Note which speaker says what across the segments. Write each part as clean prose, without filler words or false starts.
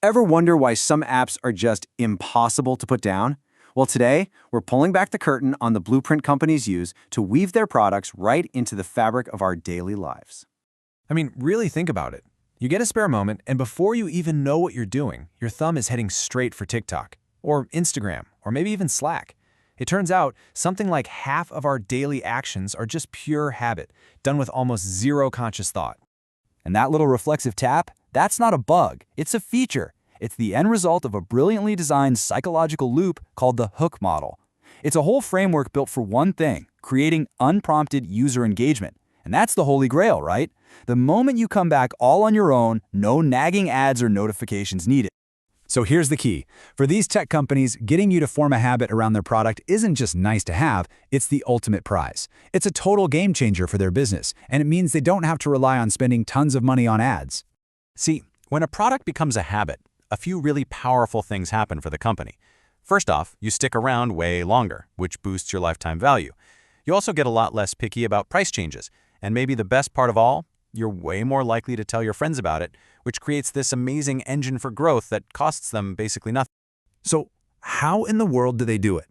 Speaker 1: Ever wonder why some apps are just impossible to put down? Well, today, we're pulling back the curtain on the blueprint companies use to weave their products right into the fabric of our daily lives.
Speaker 2: I mean, really think about it. You get a spare moment, and before you even know what you're doing, your thumb is heading straight for TikTok, or Instagram, or maybe even Slack. It turns out something like half of our daily actions are just pure habit, done with almost zero conscious thought.
Speaker 3: And that little reflexive tap, that's not a bug, it's a feature. It's the end result of a brilliantly designed psychological loop called the Hook model. It's a whole framework built for one thing, creating unprompted user engagement. And that's the holy grail, right? The moment you come back all on your own, no nagging ads or notifications needed.
Speaker 4: So here's the key. For these tech companies, getting you to form a habit around their product isn't just nice to have, it's the ultimate prize. It's a total game changer for their business, and it means they don't have to rely on spending tons of money on ads.
Speaker 5: See, when a product becomes a habit, a few really powerful things happen for the company. First off, you stick around way longer, which boosts your lifetime value. You also get a lot less picky about price changes, and maybe the best part of all, you're way more likely to tell your friends about it, which creates this amazing engine for growth that costs them basically nothing.
Speaker 2: So how in the world do they do it?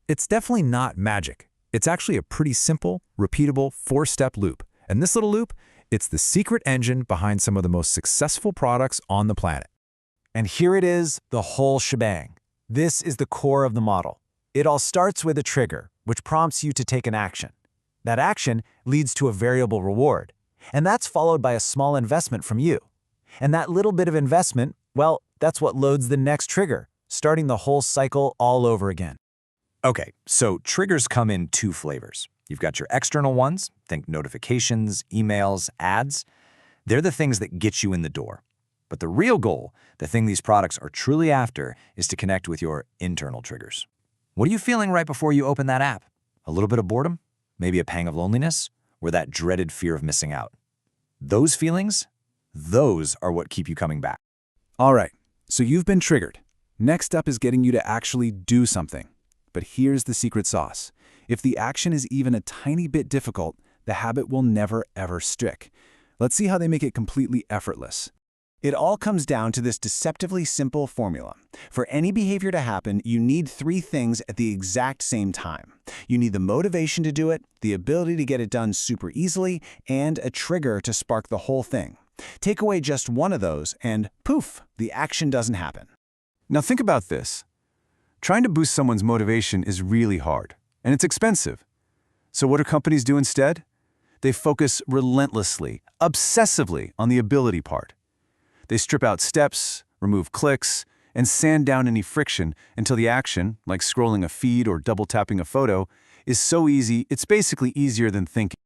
Speaker 2: It's definitely not magic. It's actually a pretty simple, repeatable, four-step loop. And this little loop, it's the secret engine behind some of the most successful products on the planet.
Speaker 6: And here it is, the whole shebang. This is the core of the model. It all starts with a trigger, which prompts you to take an action. That action leads to a variable reward. And that's followed by a small investment from you. And that little bit of investment, well, that's what loads the next trigger, starting the whole cycle all over again.
Speaker 3: Okay, so triggers come in two flavors. You've got your external ones, think notifications, emails, ads. They're the things that get you in the door. But the real goal, the thing these products are truly after, is to connect with your internal triggers. What are you feeling right before you open that app? A little bit of boredom? Maybe a pang of loneliness? Or that dreaded fear of missing out? Those feelings, those are what keep you coming back.
Speaker 4: All right, so you've been triggered. Next up is getting you to actually do something. But here's the secret sauce. If the action is even a tiny bit difficult, the habit will never ever stick. Let's see how they make it completely effortless.
Speaker 1: It all comes down to this deceptively simple formula. For any behavior to happen, you need three things at the exact same time. You need the motivation to do it, the ability to get it done super easily, and a trigger to spark the whole thing. Take away just one of those, and poof, the action doesn't happen.
Speaker 4: Now think about this. Trying to boost someone's motivation is really hard, and it's expensive. So what do companies do instead? They focus relentlessly, obsessively on the ability part. They strip out steps, remove clicks, and sand down any friction until the action, like scrolling a feed or double-tapping a photo, is so easy it's basically easier than thinking.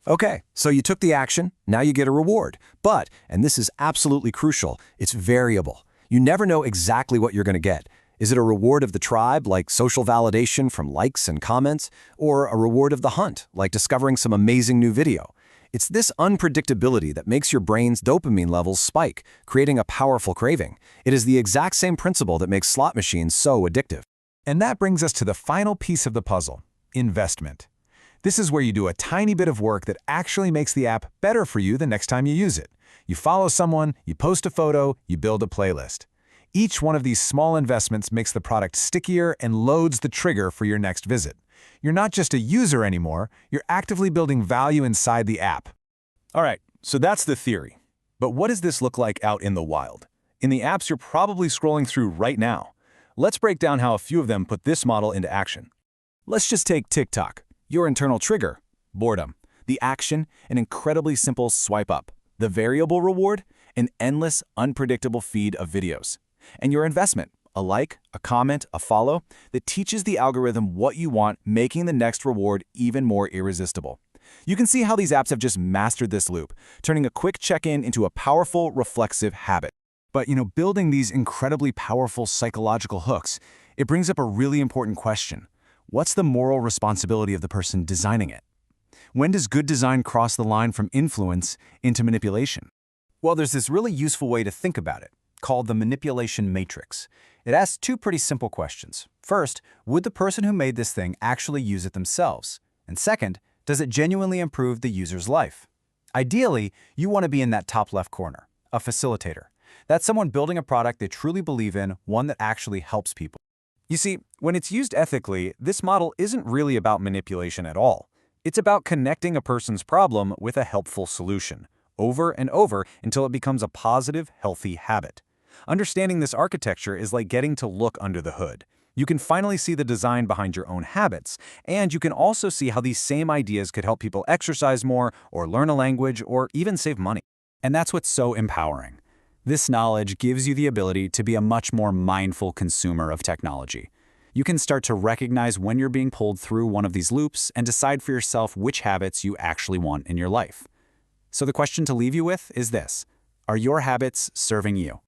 Speaker 3: Okay, so you took the action, now you get a reward. But, and this is absolutely crucial, it's variable. You never know exactly what you're going to get. Is it a reward of the tribe, like social validation from likes and comments, or a reward of the hunt, like discovering some amazing new video? It's this unpredictability that makes your brain's dopamine levels spike, creating a powerful craving. It is the exact same principle that makes slot machines so addictive.
Speaker 2: And that brings us to the final piece of the puzzle, investment. This is where you do a tiny bit of work that actually makes the app better for you the next time you use it. You follow someone, you post a photo, you build a playlist. Each one of these small investments makes the product stickier and loads the trigger for your next visit. You're not just a user anymore, you're actively building value inside the app.
Speaker 4: All right, so that's the theory. But what does this look like out in the wild? In the apps you're probably scrolling through right now. Let's break down how a few of them put this model into action. Let's just take TikTok. Your internal trigger, boredom. The action, an incredibly simple swipe up. The variable reward, an endless, unpredictable feed of videos. And your investment, a like, a comment, a follow, that teaches the algorithm what you want, making the next reward even more irresistible. You can see how these apps have just mastered this loop, turning a quick check-in into a powerful, reflexive habit. But, building these incredibly powerful psychological hooks, it brings up a really important question. What's the moral responsibility of the person designing it? When does good design cross the line from influence into manipulation?
Speaker 5: Well, there's this really useful way to think about it, called the Manipulation Matrix. It asks two pretty simple questions. First, would the person who made this thing actually use it themselves? And second, does it genuinely improve the user's life? Ideally, you want to be in that top left corner, a facilitator.
Speaker 6: That's someone building a product they truly believe in, one that actually helps people.
Speaker 2: You see, when it's used ethically, this model isn't really about manipulation at all. It's about connecting a person's problem with a helpful solution, over and over until it becomes a positive, healthy habit. Understanding this architecture is like getting to look under the hood. You can finally see the design behind your own habits, and you can also see how these same ideas could help people exercise more, or learn a language, or even save money.
Speaker 1: And that's what's so empowering. This knowledge gives you the ability to be a much more mindful consumer of technology. You can start to recognize when you're being pulled through one of these loops and decide for yourself which habits you actually want in your life. So the question to leave you with is this: are your habits serving you?